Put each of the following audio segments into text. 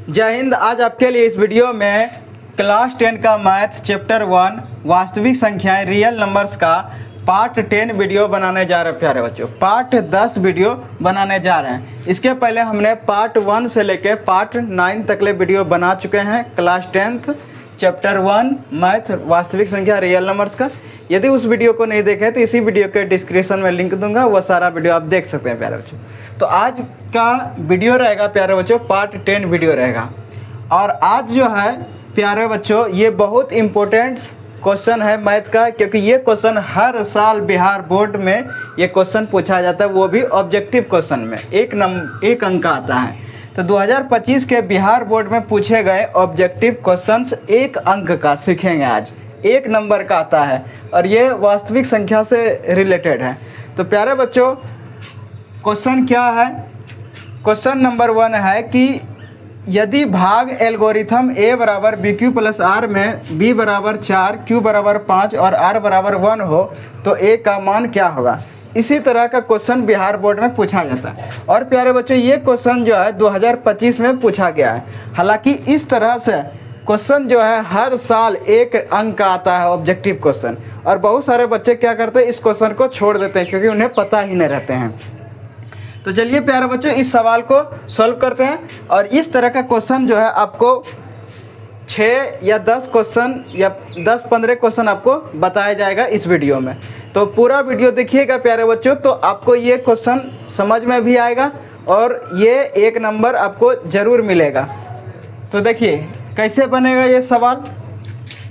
जय हिंद। आज आपके लिए इस वीडियो में क्लास 10 का मैथ चैप्टर 1 वास्तविक संख्याएं रियल नंबर्स का पार्ट 10 वीडियो बनाने जा रहे हैं प्यारे बच्चों। पार्ट 10 वीडियो बनाने जा रहे हैं। इसके पहले हमने पार्ट 1 से लेकर पार्ट 9 तक ले वीडियो बना चुके हैं क्लास 10 चैप्टर 1 मैथ वास्तविक संख्या रियल नंबर्स का। यदि उस वीडियो को नहीं देखे तो इसी वीडियो के डिस्क्रिप्शन में लिंक दूंगा, वो सारा वीडियो आप देख सकते हैं प्यारे बच्चों। तो आज का वीडियो रहेगा प्यारे बच्चों पार्ट 10 वीडियो रहेगा। और आज जो है प्यारे बच्चों ये बहुत इम्पोर्टेंट क्वेश्चन है मैथ का, क्योंकि ये क्वेश्चन हर साल बिहार बोर्ड में ये क्वेश्चन पूछा जाता है, वो भी ऑब्जेक्टिव क्वेश्चन में एक अंक आता है। तो 2025 के बिहार बोर्ड में पूछे गए ऑब्जेक्टिव क्वेश्चंस एक अंक का सीखेंगे आज, एक नंबर का आता है और ये वास्तविक संख्या से रिलेटेड है। तो प्यारे बच्चों क्वेश्चन क्या है? क्वेश्चन नंबर 1 है कि यदि भाग एल्गोरिथम a बराबर बी क्यू प्लस आर में b बराबर 4, q बराबर 5 और r बराबर 1 हो तो a का मान क्या होगा? इसी तरह का क्वेश्चन बिहार बोर्ड में पूछा जाता है। और प्यारे बच्चों ये क्वेश्चन जो है 2025 में पूछा गया है। हालांकि इस तरह से क्वेश्चन जो है हर साल एक अंक का आता है ऑब्जेक्टिव क्वेश्चन, और बहुत सारे बच्चे क्या करते हैं इस क्वेश्चन को छोड़ देते हैं क्योंकि उन्हें पता ही नहीं रहते हैं। तो चलिए प्यारे बच्चों इस सवाल को सॉल्व करते हैं। और इस तरह का क्वेश्चन जो है आपको 6 या 10 क्वेश्चन या 10-15 क्वेश्चन आपको बताया जाएगा इस वीडियो में। तो पूरा वीडियो देखिएगा प्यारे बच्चों, तो आपको ये क्वेश्चन समझ में भी आएगा और ये एक नंबर आपको ज़रूर मिलेगा। तो देखिए कैसे बनेगा ये सवाल।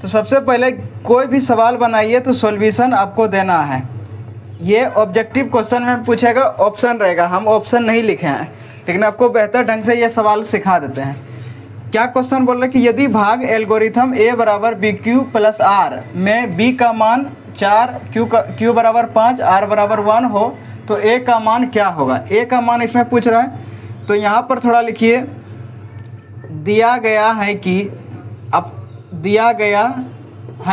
तो सबसे पहले कोई भी सवाल बनाइए तो सॉल्यूशन आपको देना है। ये ऑब्जेक्टिव क्वेश्चन में पूछेगा, ऑप्शन रहेगा, हम ऑप्शन नहीं लिखे हैं लेकिन आपको बेहतर ढंग से ये सवाल सिखा देते हैं। क्या क्वेश्चन बोल रहा है कि यदि भाग एल्गोरिथम a बराबर बी क्यू प्लस आर में b का मान 4, q बराबर 5, r बराबर 1 हो तो a का मान क्या होगा? a का मान इसमें पूछ रहा है। तो यहाँ पर थोड़ा लिखिए, दिया गया है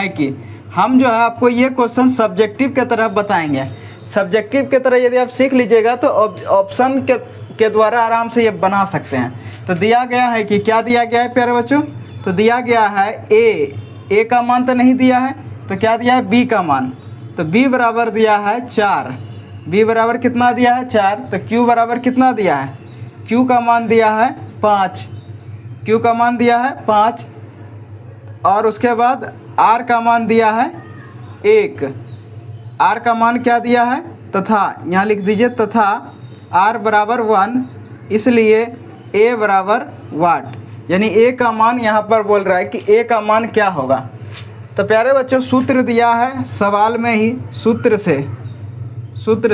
कि हम जो है आपको ये क्वेश्चन सब्जेक्टिव के तरह बताएंगे। सब्जेक्टिव के तरह यदि आप सीख लीजिएगा तो ऑप्शन के द्वारा आराम से ये बना सकते हैं। तो दिया गया है कि क्या दिया गया है प्यारे बच्चों? तो दिया गया है a का मान तो नहीं दिया है, तो क्या दिया है b का मान। तो b बराबर दिया है 4, b बराबर कितना दिया है 4। तो q बराबर कितना दिया है? q का मान दिया है 5, q का मान दिया है 5 और उसके बाद r का मान दिया है 1। r का मान क्या दिया है? तथा, यहाँ लिख दीजिए तथा r बराबर 1, इसलिए a बराबर वाट, यानी a का मान यहाँ पर बोल रहा है कि a का मान क्या होगा। तो प्यारे बच्चों सूत्र दिया है सवाल में ही, सूत्र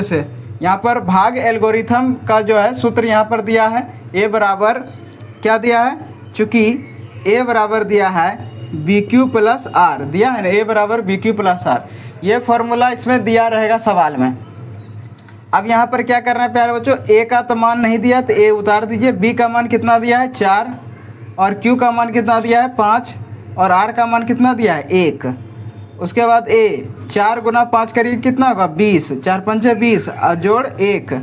से यहाँ पर भाग एल्गोरिथम का जो है सूत्र यहाँ पर दिया है। a बराबर क्या दिया है? चूँकि a बराबर दिया है बी क्यू प्लस आर, दिया है ना, a बराबर बी क्यू प्लस आर, ये फॉर्मूला इसमें दिया रहेगा सवाल में। अब यहाँ पर क्या करना है प्यारे बच्चों, a का तो मान नहीं दिया तो a उतार दीजिए। b का मान कितना दिया है 4 और q का मान कितना दिया है 5 और r का मान कितना दिया है 1। उसके बाद a 4 गुना 5 करिए कितना होगा 20, 4 पंचे 20 और जोड़ 1।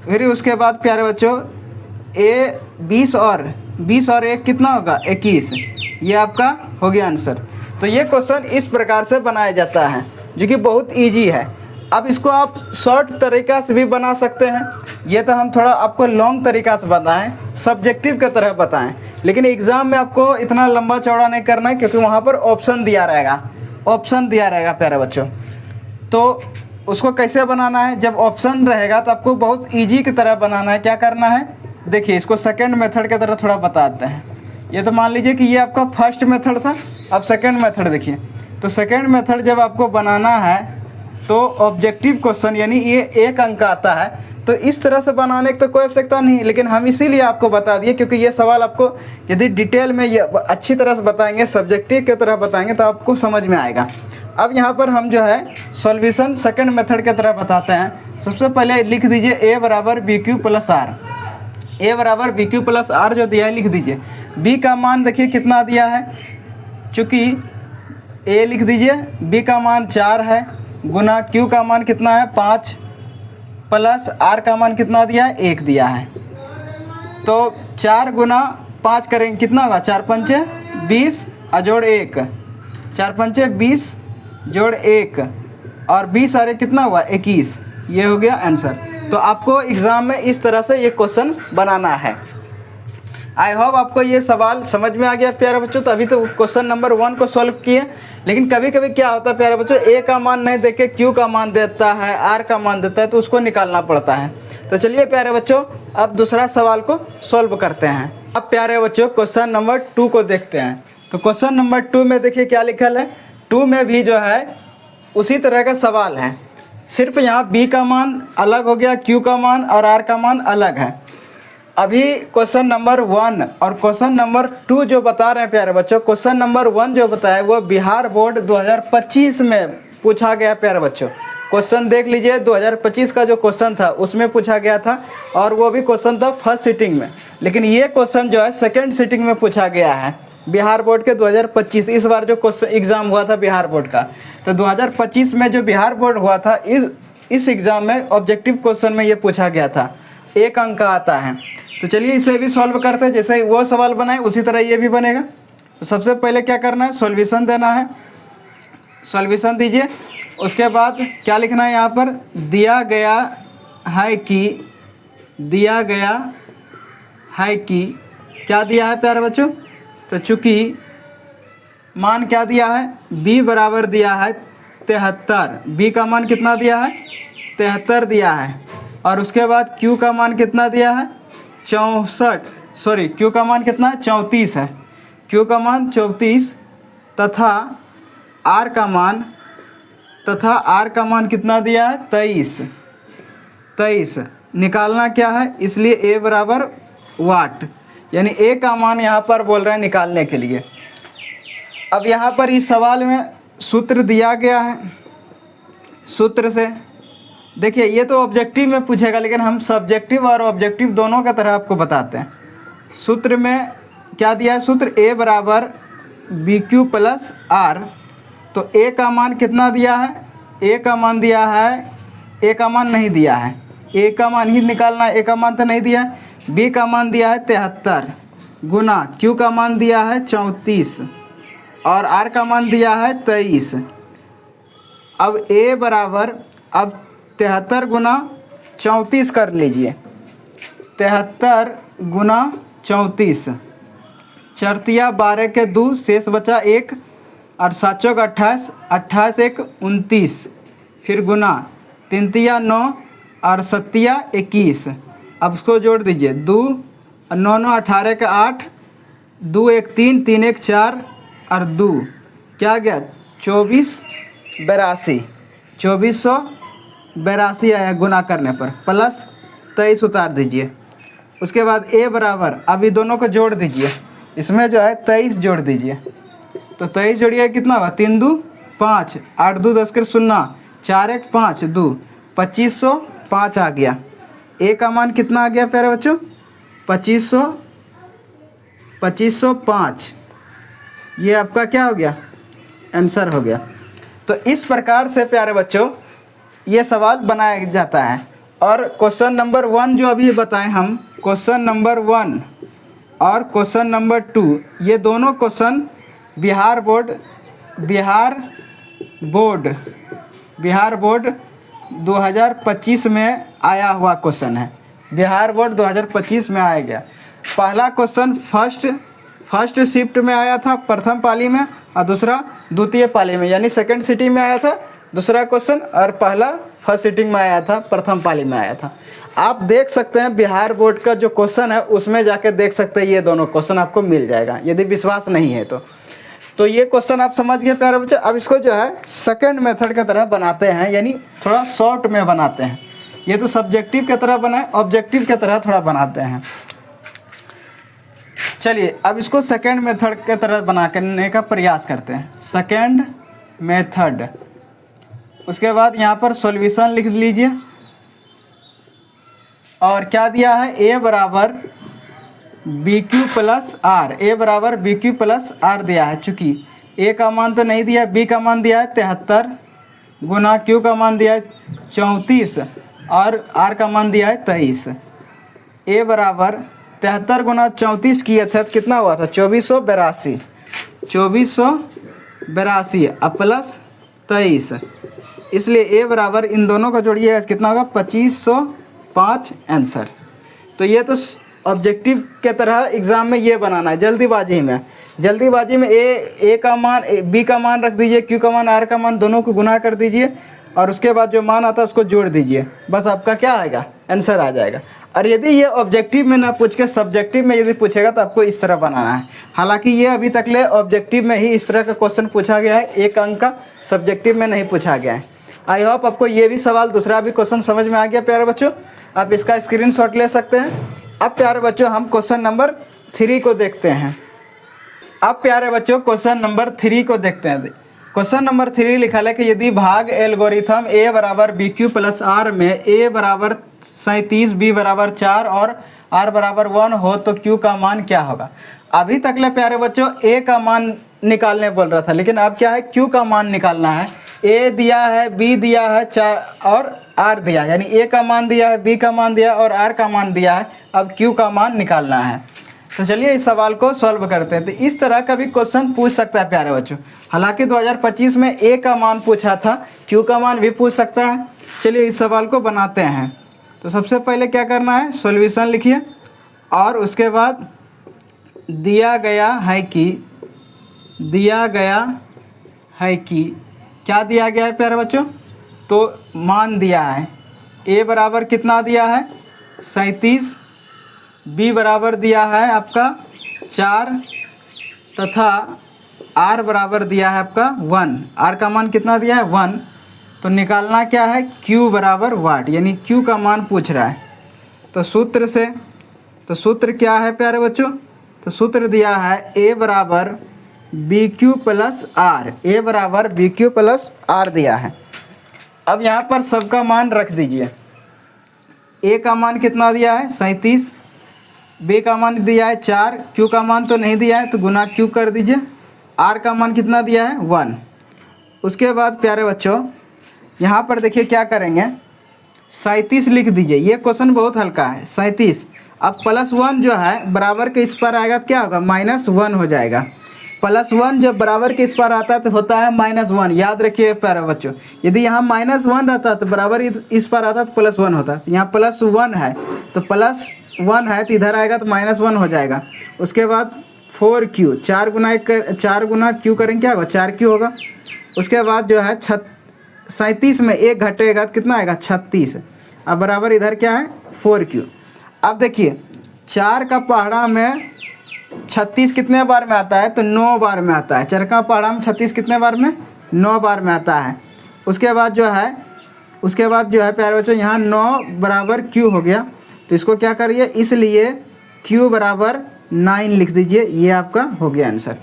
फिर उसके बाद प्यारे बच्चों a 20 और 1 कितना होगा 21। ये आपका हो गया आंसर। तो ये क्वेश्चन इस प्रकार से बनाया जाता है जो कि बहुत इजी है। अब इसको आप शॉर्ट तरीका से भी बना सकते हैं। ये तो हम थोड़ा आपको लॉन्ग तरीका से बताएं, सब्जेक्टिव की तरह बताएं, लेकिन एग्ज़ाम में आपको इतना लंबा चौड़ा नहीं करना है क्योंकि वहाँ पर ऑप्शन दिया रहेगा प्यारे बच्चों। तो उसको कैसे बनाना है? जब ऑप्शन रहेगा तो आपको बहुत ईजी की तरह बनाना है। क्या करना है देखिए, इसको सेकेंड मेथड की तरह थोड़ा बताते हैं। ये तो मान लीजिए कि ये आपका फर्स्ट मेथड था, अब सेकेंड मेथड देखिए। तो सेकेंड मेथड जब आपको बनाना है तो ऑब्जेक्टिव क्वेश्चन यानी ये एक अंक आता है, तो इस तरह से बनाने की तो कोई आवश्यकता नहीं, लेकिन हम इसीलिए आपको बता दिए क्योंकि ये सवाल आपको यदि डिटेल में ये अच्छी तरह से बताएंगे, सब्जेक्टिव की तरह बताएंगे तो आपको समझ में आएगा। अब यहाँ पर हम जो है सॉल्यूशन सेकेंड मेथड की तरह बताते हैं। सबसे पहले लिख दीजिए a बराबर B Q plus R, a बराबर बी क्यू प्लस आर जो दिया है लिख दीजिए। b का मान देखिए कितना दिया है, चूँकि a लिख दीजिए, b का मान 4 है गुना q का मान कितना है 5 प्लस r का मान कितना दिया है 1 दिया है। तो 4 गुना 5 करेंगे कितना होगा, 4 पंचे 20 और जोड़ 1, 4 पंचे 20 जोड़ 1 और 20 सारे कितना हुआ 21। ये हो गया आंसर। तो आपको एग्ज़ाम में इस तरह से ये क्वेश्चन बनाना है। आई होप आपको ये सवाल समझ में आ गया प्यारे बच्चों। तो अभी तो क्वेश्चन नंबर 1 को सॉल्व किए, लेकिन कभी कभी क्या होता है प्यारे बच्चों, ए का मान नहीं देके क्यू का मान देता है, आर का मान देता है, तो उसको निकालना पड़ता है। तो चलिए प्यारे बच्चों अब दूसरा सवाल को सॉल्व करते हैं। अब प्यारे बच्चों क्वेश्चन नंबर 2 को देखते हैं। तो क्वेश्चन नंबर 2 में देखिए क्या लिखल है। 2 में भी जो है उसी तरह का सवाल है, सिर्फ यहाँ बी का मान अलग हो गया, क्यू का मान और आर का मान अलग है। अभी क्वेश्चन नंबर 1 और क्वेश्चन नंबर 2 जो बता रहे हैं प्यारे बच्चों, क्वेश्चन नंबर 1 जो बताया वो बिहार बोर्ड 2025 में पूछा गया प्यारे बच्चों। क्वेश्चन देख लीजिए, 2025 का जो क्वेश्चन था उसमें पूछा गया था, और वो भी क्वेश्चन था फर्स्ट सिटिंग में। लेकिन ये क्वेश्चन जो है सेकेंड सिटिंग में पूछा गया है बिहार बोर्ड के 2025। इस बार जो क्वेश्चन एग्ज़ाम हुआ था बिहार बोर्ड का, तो 2025 में जो बिहार बोर्ड हुआ था इस एग्ज़ाम में ऑब्जेक्टिव क्वेश्चन में ये पूछा गया था, 1 अंक का आता है। तो चलिए इसे भी सॉल्व करते हैं। जैसे वो सवाल बनाए उसी तरह ये भी बनेगा। तो सबसे पहले क्या करना है, सॉल्यूशन देना है। सॉल्यूशन दीजिए, उसके बाद क्या लिखना है यहाँ पर, दिया गया है कि क्या दिया है प्यारे बच्चों, तो चूँकि मान क्या दिया है, b बराबर दिया है 73, b का मान कितना दिया है 73 दिया है, और उसके बाद q का मान कितना दिया है 64, q का मान कितना है 34 है, q का मान 34 तथा r का मान कितना दिया है 23 निकालना क्या है, इसलिए a बराबर वाट, यानी a का मान यहाँ पर बोल रहे हैं निकालने के लिए। अब यहाँ पर इस सवाल में सूत्र दिया गया है, सूत्र से देखिए ये तो ऑब्जेक्टिव में पूछेगा, लेकिन हम सब्जेक्टिव और ऑब्जेक्टिव दोनों का तरह आपको बताते हैं। सूत्र में क्या दिया है, सूत्र a बराबर बी क्यू प्लस आर। तो a का मान कितना दिया है, a का मान दिया है, a का मान नहीं दिया है, a का मान ही निकालना है, a का मान तो नहीं दिया है। b का मान दिया है 73 गुना q का मान दिया है 34 और r का मान दिया है 23। अब a बराबर, अब 73 गुना 34 कर लीजिए, 73 गुना 34, चरतिया 12 के 2 शेष बचा 1 और 7 चौक 28, 28 1 29, फिर गुना 3 तिया 9 और 7 तिया 21। अब उसको जोड़ दीजिए, 2 9 9 18 का 8, 2 1 3 3 1 4 और 2 क्या गया 2482 आया गुना करने पर, प्लस 23 उतार दीजिए। उसके बाद a बराबर, अभी दोनों को जोड़ दीजिए, इसमें जो है 23 जोड़ दीजिए, तो 23 जोड़िए कितना होगा, 3 2 5, 8 2 10 के 0, 4 1 5 2, 2505 आ गया। a का मान कितना आ गया प्यारे बच्चों, 2505। ये आपका क्या हो गया, आंसर हो गया। तो इस प्रकार से प्यारे बच्चों ये सवाल बनाया जाता है। और क्वेश्चन नंबर 1 जो अभी बताएं हम, क्वेश्चन नंबर 1 और क्वेश्चन नंबर 2, ये दोनों क्वेश्चन बिहार बोर्ड 2025 में आया हुआ क्वेश्चन है। बिहार बोर्ड 2025 में आया गया। पहला क्वेश्चन फर्स्ट शिफ्ट में आया था, प्रथम पाली में, और दूसरा द्वितीय पाली में, यानी सेकंड सिटिंग में आया था दूसरा क्वेश्चन, और पहला फर्स्ट सिटिंग में आया था, प्रथम पाली में आया था। आप देख सकते हैं बिहार बोर्ड का जो क्वेश्चन है उसमें जाके देख सकते हैं, ये दोनों क्वेश्चन आपको मिल जाएगा यदि विश्वास नहीं है तो ये क्वेश्चन आप समझ गए प्यारे बच्चे। अब इसको जो है सेकंड मेथड की तरह बनाते हैं, यानी थोड़ा शॉर्ट में बनाते हैं। ये तो सब्जेक्टिव की तरह बनाए, ऑब्जेक्टिव की तरह थोड़ा बनाते हैं। चलिए अब इसको सेकंड मेथड की तरह बनाने का प्रयास करते हैं, सेकंड मेथड। उसके बाद यहाँ पर सॉल्यूशन लिख लीजिए, और क्या दिया है, a बराबर B Q plus R, a बराबर बी क्यू प्लस आर दिया है। चूँकि a का मान तो नहीं दिया, b का मान दिया है 73 गुना q का मान दिया है 34 और r का मान दिया है 23। a बराबर 73 गुना 34 किए थे तो कितना हुआ था 2482, 2482 अब प्लस 23, इसलिए ए बराबर इन दोनों का जोड़िए कितना होगा 2505 आंसर। तो ये तो ऑब्जेक्टिव के तरह एग्ज़ाम में ये बनाना है जल्दीबाजी में ए का मान बी का मान रख दीजिए, क्यू का मान आर का मान दोनों को गुना कर दीजिए और उसके बाद जो मान आता है उसको जोड़ दीजिए, बस आपका क्या आएगा आंसर आ जाएगा। और यदि ये ऑब्जेक्टिव में ना पूछ के सब्जेक्टिव में यदि पूछेगा तो आपको इस तरह बनाना है। हालांकि ये अभी तक ले ऑब्जेक्टिव में ही इस तरह का क्वेश्चन पूछा गया है, 1 अंक का, सब्जेक्टिव में नहीं पूछा गया है। आई होप आपको ये भी सवाल दूसरा भी क्वेश्चन समझ में आ गया प्यारे बच्चों, आप इसका स्क्रीनशॉट ले सकते हैं। अब प्यारे बच्चों हम क्वेश्चन नंबर 3 को देखते हैं। अब प्यारे बच्चों क्वेश्चन नंबर 3 को देखते हैं। क्वेश्चन नंबर 3 लिखा है कि यदि भाग एल्गोरिथम ए बराबर बी क्यू प्लस आर में ए बराबर 37, बी बराबर 4 और आर बराबर 1 हो तो क्यू का मान क्या होगा। अभी तक ले प्यारे बच्चों ए का मान निकालने बोल रहा था, लेकिन अब क्या है क्यू का मान निकालना है। ए दिया है, बी दिया है, 4 और आर दिया, यानी ए का मान दिया है, बी का मान दिया और आर का मान दिया है। अब क्यू का मान निकालना है। तो चलिए इस सवाल को सॉल्व करते हैं। तो इस तरह का भी क्वेश्चन पूछ सकता है प्यारे बच्चों। हालांकि 2025 में ए का मान पूछा था, क्यू का मान भी पूछ सकता है। चलिए इस सवाल को बनाते हैं। तो सबसे पहले क्या करना है, सॉल्यूशन लिखिए और उसके बाद दिया गया है कि क्या दिया गया है प्यारे बच्चों, तो मान दिया है। ए बराबर कितना दिया है 37, बी बराबर दिया है आपका 4 तथा आर बराबर दिया है आपका 1। आर का मान कितना दिया है 1। तो निकालना क्या है क्यू बराबर वाट, यानी क्यू का मान पूछ रहा है। तो सूत्र क्या है प्यारे बच्चों, तो सूत्र दिया है ए बराबर बी क्यू प्लस आर, ए बराबर बी क्यू प्लस आर दिया है। अब यहाँ पर सबका मान रख दीजिए। ए का मान कितना दिया है 37, बी का मान दिया है 4, क्यू का मान तो नहीं दिया है तो गुना क्यू कर दीजिए। आर का मान कितना दिया है 1। उसके बाद प्यारे बच्चों यहाँ पर देखिए क्या करेंगे, 37 लिख दीजिए। ये क्वेश्चन बहुत हल्का है। 37 अब +1 जो है बराबर के इस पर आएगा तो क्या होगा -1 हो जाएगा। +1 जब बराबर के इस पर आता है तो होता है -1। याद रखिए प्यारे बच्चों, यदि यहाँ -1 रहता तो बराबर इस पर आता तो +1 होता। तो यहाँ +1 है तो +1 है तो इधर आएगा तो -1 हो जाएगा। उसके बाद 4Q, 4 गुना क्यू करेंगे क्या होगा 4Q होगा। उसके बाद जो है 37 में 1 घटेगा तो कितना आएगा 36। अब बराबर इधर क्या है 4Q। अब देखिए 4 का पहाड़ा में 36 कितने बार में आता है तो 9 बार में आता है। 4 का पहाड़ा में 36 कितने बार में 9 बार में आता है। उसके बाद जो है प्यारे बच्चों यहाँ 9 बराबर Q हो गया। तो इसको क्या करिए, इसलिए Q बराबर 9 लिख दीजिए। ये आपका हो गया आंसर,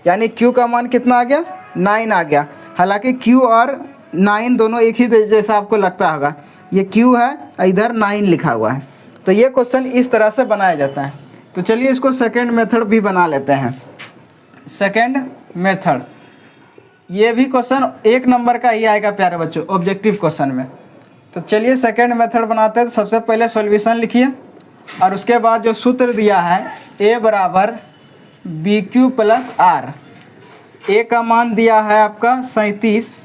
यानी Q का मान कितना आ गया 9 आ गया। हालांकि Q और 9 दोनों एक ही जैसा आपको लगता होगा। ये Q है इधर 9 लिखा हुआ है। तो ये क्वेश्चन इस तरह से बनाया जाता है। तो चलिए इसको सेकंड मेथड भी बना लेते हैं। सेकंड मेथड, ये भी क्वेश्चन 1 नंबर का ही आएगा प्यारे बच्चों ऑब्जेक्टिव क्वेश्चन में। तो चलिए सेकंड मेथड बनाते हैं। तो सबसे पहले सॉल्यूशन लिखिए और उसके बाद जो सूत्र दिया है ए बराबर बी क्यू प्लस आर। ए का मान दिया है आपका 37,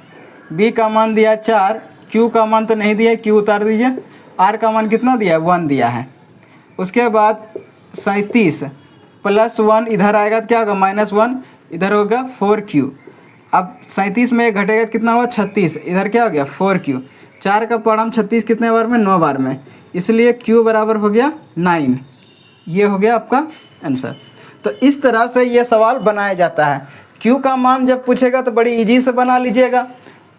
बी का मान दिया 4, क्यू का मान तो नहीं दिया, क्यू उतार दीजिए। आर का मान कितना दिया है 1 दिया है। उसके बाद 37 + 1 इधर आएगा तो क्या होगा -1, इधर होगा 4Q। अब 37 में 1 घटेगा तो कितना हुआ 36, इधर क्या हो गया 4Q। 4 का पहाड़ा में 36 कितने बार में 9 बार में, इसलिए Q बराबर हो गया 9। ये हो गया आपका आंसर। तो इस तरह से ये सवाल बनाया जाता है। Q का मान जब पूछेगा तो बड़ी इजी से बना लीजिएगा,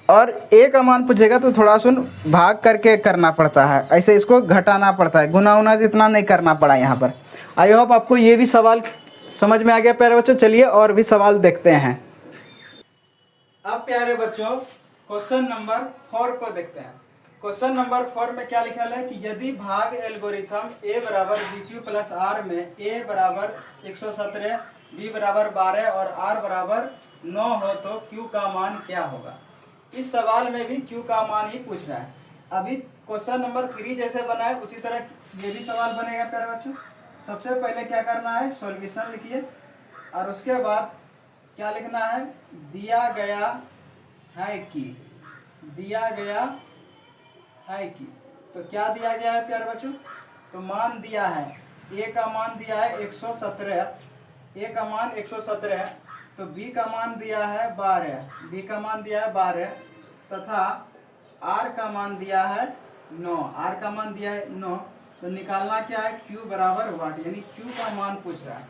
और ए का मान पूछेगा तो थोड़ा सुन भाग करके करना पड़ता है, ऐसे इसको घटाना पड़ता है, गुना उना इतना नहीं करना पड़ा यहाँ पर। आई होप आपको ये भी सवाल समझ में आ गया प्यारे बच्चों। चलिए और भी सवाल देखते हैं। अब प्यारे बच्चों क्वेश्चन नंबर 4 को देखते हैं। क्वेश्चन नंबर 4 में क्या लिखा है कि यदि भाग एल्गोरिथम ए बराबर बी क्यू प्लस आर में ए बराबर 117, बी बराबर 12 और आर बराबर 9 हो तो क्यू का मान क्या होगा। इस सवाल में भी क्यू का मान ही पूछ रहा है। अभी क्वेश्चन नंबर 3 जैसे बना है उसी तरह ये भी सवाल बनेगा प्यारे बच्चों। सबसे पहले क्या करना है, सॉल्यूशन लिखिए और उसके बाद क्या लिखना है, दिया गया है कि, दिया गया है कि। तो क्या दिया गया है प्यारे बच्चों, तो मान दिया है, ए का मान दिया है 117, ए का मान 117, तो बी का मान दिया है 12, बी का मान दिया है 12 तथा आर का मान दिया है 9, आर का मान दिया है 9। तो निकालना क्या है, Q बराबर वाट, यानी Q का मान पूछ रहा है,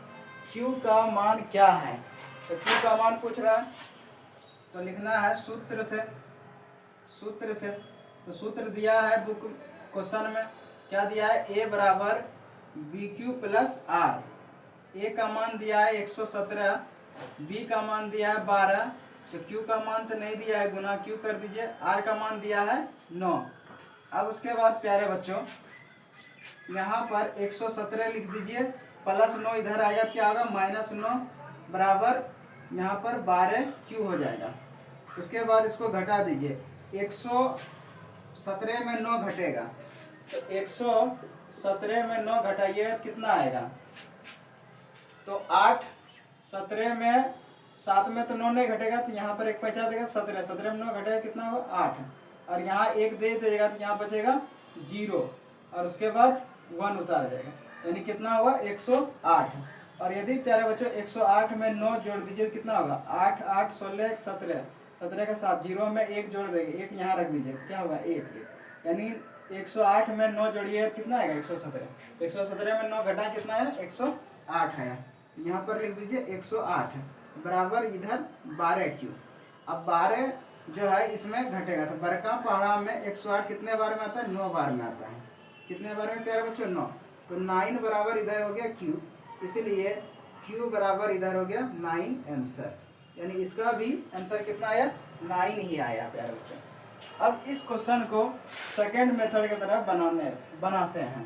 Q का मान क्या है, तो Q का मान पूछ रहा है तो लिखना है सूत्र से, सूत्र से। तो सूत्र दिया है बुक क्वेश्चन में, क्या दिया है, A बराबर बी क्यू प्लस आर। ए का मान दिया है 117, बी का मान दिया है 12, तो Q का मान तो नहीं दिया है, गुना Q कर दीजिए, R का मान दिया है 9। अब उसके बाद प्यारे बच्चों यहाँ पर 117 लिख दीजिए, प्लस 9 इधर आएगा, क्या होगा, -9 बराबर यहाँ पर 12Q हो जाएगा। उसके बाद इसको घटा दीजिए, 117 में 9 घटेगा, तो 117 में 9 घटाइए कितना आएगा, तो 8, 17 में 7 में तो 9 नहीं घटेगा, तो यहाँ पर एक बचा देगा 17, 17 में 9 घटेगा कितना होगा 8, और यहाँ एक दे देगा तो यहाँ बचेगा 0 और उसके बाद 1 उतार जाएगा, यानी कितना होगा 108। और यदि प्यारे बच्चों 108 में 9 जोड़ दीजिए कितना होगा, 8 8 16 17, 17 के साथ 0 में 1 जोड़ देंगे, 1 यहाँ रख दीजिए तो क्या होगा 1, यानी 108 में 9 जोड़िए कितना आएगा 117, 117 में 9 घटाए कितना है 108 है, यहाँ पर लिख दीजिए 108 बराबर इधर 12Q। अब 12 जो है इसमें घटेगा, तो बड़का पहाड़ा में 108 कितने बार में आता है, 9 बार में आता है, कितने बार में प्यारे बच्चों 9, तो 9 बराबर इधर हो गया Q, इसलिए Q बराबर इधर हो गया 9 आंसर, यानी इसका भी आंसर कितना आया 9 ही आया प्यारे बच्चों। अब इस क्वेश्चन को सेकेंड मेथड की तरह बनाते हैं,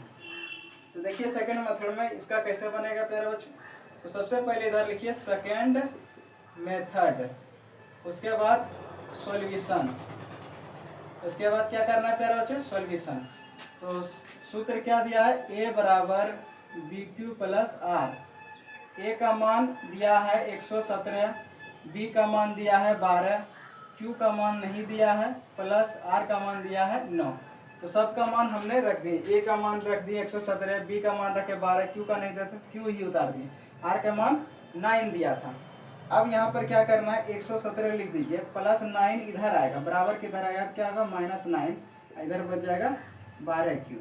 तो देखिए सेकेंड मेथड में इसका कैसे बनेगा प्यारे बच्चों। तो सबसे पहले इधर लिखिए सेकेंड मेथड, उसके बाद सॉल्यूशन, उसके बाद क्या करना है प्यारे बच्चों, सॉल्यूशन। तो सूत्र क्या दिया है, ए बराबर बी क्यू प्लस आर। ए का मान दिया है 117, बी का मान दिया है 12, क्यू का मान नहीं दिया है, प्लस आर का मान दिया है 9। तो सबका मान हमने रख दिए, ए का मान रख दिए 117, बी का मान रखे 12, क्यू का नहीं दिया था क्यू ही उतार दिए, आर का मान 9 दिया था। अब यहाँ पर क्या करना है, 117 लिख दीजिए, प्लस 9 इधर आएगा, बराबर किधर आएगा तो क्या होगा -9, इधर बच जाएगा 12Q।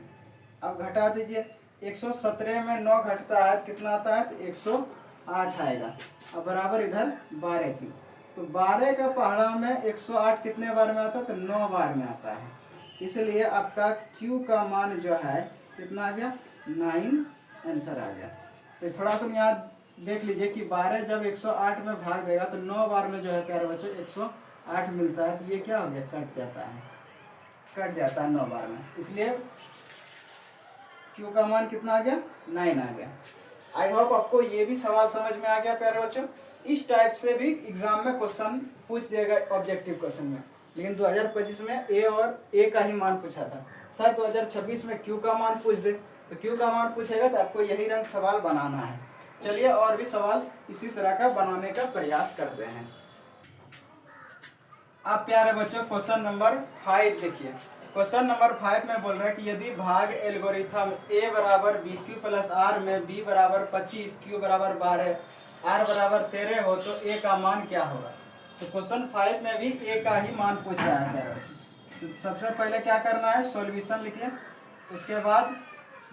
अब घटा दीजिए, 117 में 9 घटता है तो कितना आता है, तो 108 आएगा, अब बराबर इधर 12Q। तो 12 का पहाड़ा में 108 कितने बार में आता है, तो 9 बार में आता है, इसलिए आपका Q का मान जो है कितना आ गया 9 आंसर आ गया। तो थोड़ा सा यहाँ देख लीजिए कि 12 जब 108 में भाग देगा तो 9 बार में जो है प्यारे बच्चों 108 मिलता है, तो ये क्या हो गया, कट जाता है 9 बार में, इसलिए Q का मान कितना आ गया 9 आ गया। आई होप आपको ये भी सवाल समझ में आ गया प्यारे बच्चों। इस टाइप से भी एग्जाम में क्वेश्चन पूछ देगा ऑब्जेक्टिव क्वेश्चन में, लेकिन 2025 में ए और ए का ही मान पूछा था, सर 2026 में Q का मान पूछ दे, तो Q का मान पूछेगा तो आपको यही रंग सवाल बनाना है। चलिए और भी सवाल इसी तरह का बनाने का प्रयास करते हैं। आप प्यारे बच्चों क्वेश्चन नंबर 5 देखिए, क्वेश्चन नंबर 5 में बोल रहा है कि यदि भाग एल्गोरिथम ए बराबर बी क्यू प्लस आर में बी बराबर 25, क्यू बराबर 12, आर बराबर 13 हो तो ए का मान क्या होगा। तो क्वेश्चन 5 में भी ए का ही मान पूछ रहा है प्यारे बच्चों। तो सबसे पहले क्या करना है, सॉल्यूशन लिखिए, उसके बाद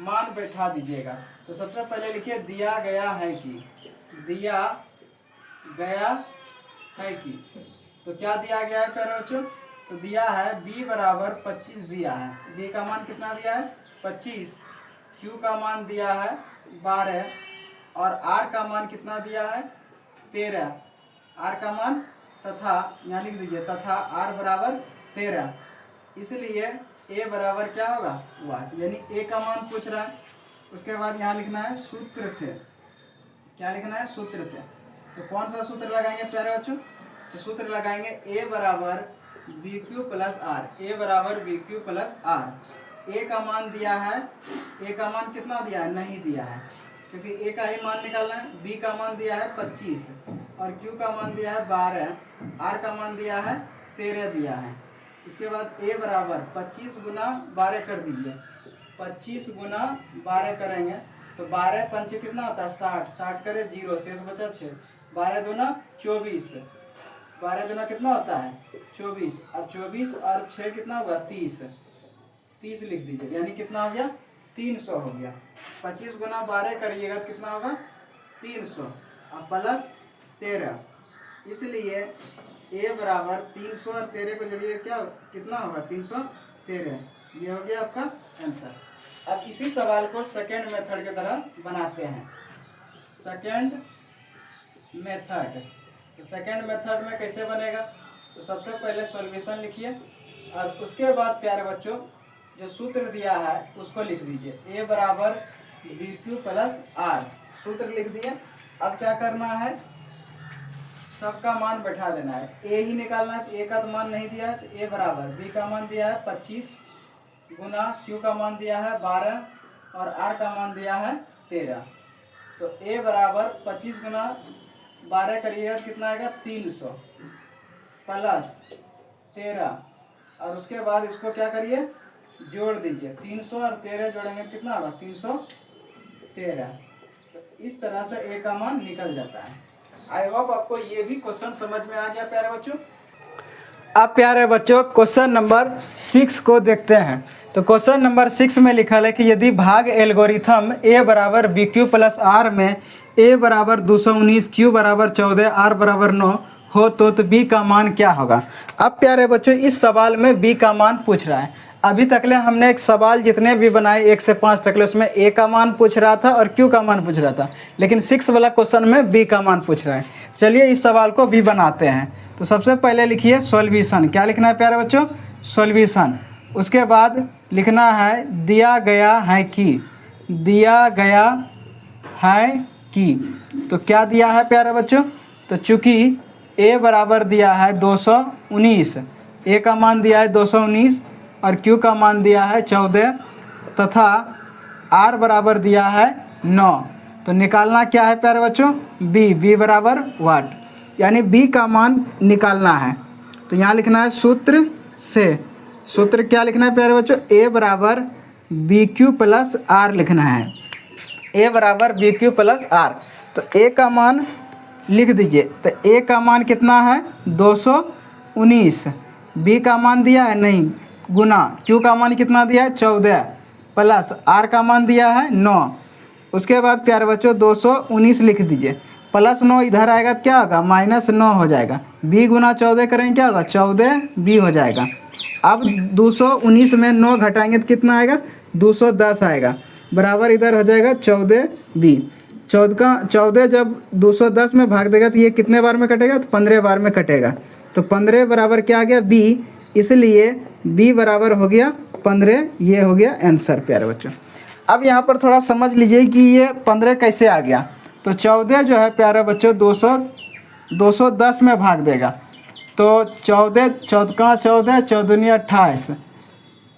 मान बैठा दीजिएगा। तो सबसे पहले लिखिए दिया गया है कि, दिया गया है कि, तो क्या दिया गया है प्यारे बच्चों, तो दिया है b बराबर 25 दिया है, b का मान कितना दिया है 25, q का मान दिया है 12 और r का मान कितना दिया है 13, r का मान तथा यहाँ लिख दीजिए तथा r बराबर 13, इसलिए a बराबर क्या होगा 1, यानी a का मान पूछ रहा है। उसके बाद यहाँ लिखना है सूत्र से, क्या लिखना है सूत्र से। तो कौन सा सूत्र लगाएंगे प्यारे बच्चों, तो सूत्र लगाएंगे a बराबर बी क्यू प्लस आर, ए बराबर बी क्यू प्लस आर। ए का मान दिया है, ए का मान कितना दिया है नहीं दिया है, क्योंकि ए का ही मान निकालना है। बी का मान दिया है 25 और क्यू का मान दिया है 12, आर का मान दिया है 13 दिया है। इसके बाद ए बराबर 25 गुना 12 कर दीजिए। 25 गुना 12 करेंगे तो 12 पंचे कितना होता है 60, 60 करे 0, शेष बचा 6, 12 दूना 24, 12 दूना कितना होता है 24, और 24 और 6 कितना होगा 30, 30 लिख दीजिए, यानी कितना हो गया 300 हो गया। 25 गुना 12 करिएगा तो कितना होगा 300 और प्लस 13, इसलिए ए बराबर 300 और 13 को जोड़िए क्या कितना होगा 313। ये हो गया आपका आंसर। अब इसी सवाल को सेकेंड मेथड की तरह बनाते हैं। सेकेंड मेथड, तो सेकेंड मेथड में कैसे बनेगा, तो सबसे पहले सॉल्यूशन लिखिए और उसके बाद प्यारे बच्चों जो सूत्र दिया है उसको लिख दीजिए। ए बराबर बी क्यू प्लस आर, सूत्र लिख दिए। अब क्या करना है, सबका मान बैठा देना है। ए ही निकालना है, ए का तो मान नहीं दिया है, तो ए बराबर बी का मान दिया है 25 गुना क्यू का मान दिया है 12 और आर का मान दिया है 13। तो ए बराबर 25 गुना 12 करिएगा तो कितना आएगा 300 प्लस 13, और उसके बाद इसको क्या करिए जोड़ दीजिए। 300 और 13 जोड़ेंगे कितना होगा 313। तो इस तरह से ए का मान निकल जाता है। आई होप आपको ये भी क्वेश्चन समझ में आ गया प्यारे बच्चों। अब प्यारे बच्चों क्वेश्चन नंबर 6 को देखते हैं। तो क्वेश्चन नंबर 6 में लिखा है कि यदि भाग एल्गोरिथम ए बराबर बी क्यू प्लस आर में ए बराबर 219, क्यू बराबर 14, आर बराबर 9 हो तो बी का मान क्या होगा। अब प्यारे बच्चों इस सवाल में बी का मान पूछ रहा है। अभी तकले हमने एक सवाल जितने भी बनाए 1 से 5 तकले उसमें ए का मान पूछ रहा था और क्यू का मान पूछ रहा था, लेकिन 6 वाला क्वेश्चन में बी का मान पूछ रहा है। चलिए इस सवाल को भी बनाते हैं। तो सबसे पहले लिखिए सॉल्यूशन। क्या लिखना है प्यारे बच्चों, सॉल्यूशन। उसके बाद लिखना है दिया गया है कि, दिया गया है कि, तो क्या दिया है प्यारे बच्चों, तो चूँकि ए बराबर दिया है 219, ए का मान दिया है 219 और क्यू का मान दिया है 14 तथा आर बराबर दिया है 9, तो निकालना क्या है प्यारे बच्चों बी, बी बराबर वाट, यानी बी का मान निकालना है। तो यहाँ लिखना है सूत्र से, सूत्र क्या लिखना है प्यारे बच्चों, ए बराबर बी क्यू प्लस आर लिखना है, ए बराबर बी क्यू प्लस आर। तो ए का मान लिख दीजिए। तो ए का मान कितना है 219, बी का मान दिया है नहीं, गुना क्यू का मान कितना दिया है 14 प्लस आर का मान दिया है 9। उसके बाद प्यारे बच्चों 219 लिख दीजिए, प्लस 9 इधर आएगा तो क्या होगा -9 हो जाएगा। बी गुना 14 करेंगे क्या होगा 14 बी हो जाएगा। अब 219 में 9 घटाएंगे तो कितना आएगा 210 आएगा, बराबर इधर हो जाएगा 14 बी। 14 जब 210 में भाग देगा तो ये कितने बार में कटेगा, तो 15 बार में कटेगा। तो 15 बराबर क्या आ गया बी, इसलिए बी बराबर हो गया 15। ये हो गया आंसर प्यारे बच्चों। अब यहाँ पर थोड़ा समझ लीजिए कि ये 15 कैसे आ गया। तो 14 जो है प्यारे बच्चों 210 में भाग देगा, तो 14 14 14 14 28,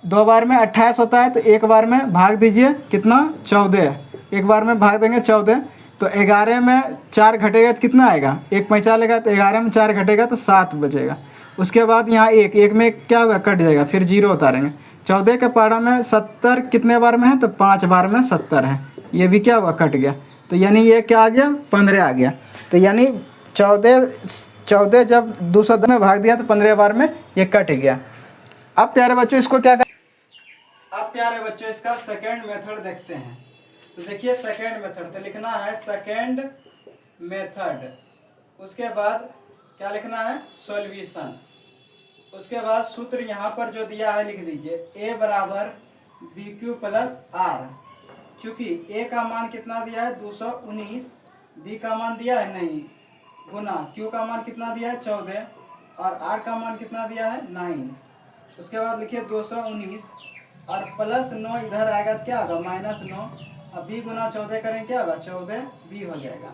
2 बार में 28 होता है, तो एक बार में भाग दीजिए कितना 14, एक बार में भाग देंगे 14। तो 11 में 4 घटेगा तो कितना आएगा, एक पैंचा लेगा तो 11 में 4 घटेगा तो 7 बचेगा। उसके बाद यहाँ एक में क्या होगा कट जाएगा, फिर 0 उतारेंगे। 14 के पारा में 70 कितने बार में है, तो 5 बार में 70 है, ये भी क्या हुआ कट गया। तो यानी ये क्या आ गया 15 आ गया। तो यानी 14 जब 210 में भाग दिया तो 15 बार में ये कट गया। अब प्यारे बच्चों इसको क्या कर, अब प्यारे बच्चों इसका सेकेंड मेथड देखते हैं। तो देखिए सेकेंड मेथड, तो लिखना है सेकेंड मेथड। उसके बाद क्या लिखना है सॉल्यूशन। उसके बाद सूत्र यहाँ पर जो दिया है लिख दीजिए, ए बराबर बी क्यू प्लस आर। चूँकि ए का मान कितना दिया है 219, बी का मान दिया है नहीं, गुना क्यू का मान कितना दिया है 14 और आर का मान कितना दिया है 9। उसके बाद लिखिए 219 और प्लस 9 इधर आएगा तो क्या होगा -9। अब बी गुना 14 करें क्या होगा 14 बी हो जाएगा।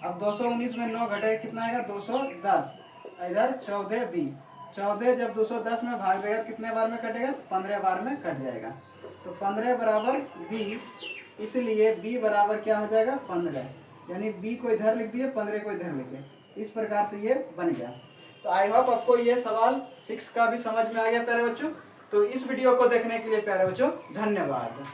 अब 219 में 9 घटेगा कितना आएगा 210, इधर 14 बी। 14 जब 210 में भाग देगा तो कितने बार में कटेगा, 15 बार में कट जाएगा। तो 15 बराबर बी इसलिए b बराबर क्या हो जाएगा 15, यानी b को इधर लिख दिए 15 को इधर लिखे। इस प्रकार से ये बन गया। तो आई होप आपको ये सवाल 6 का भी समझ में आ गया प्यारे बच्चों। तो इस वीडियो को देखने के लिए प्यारे बच्चों धन्यवाद।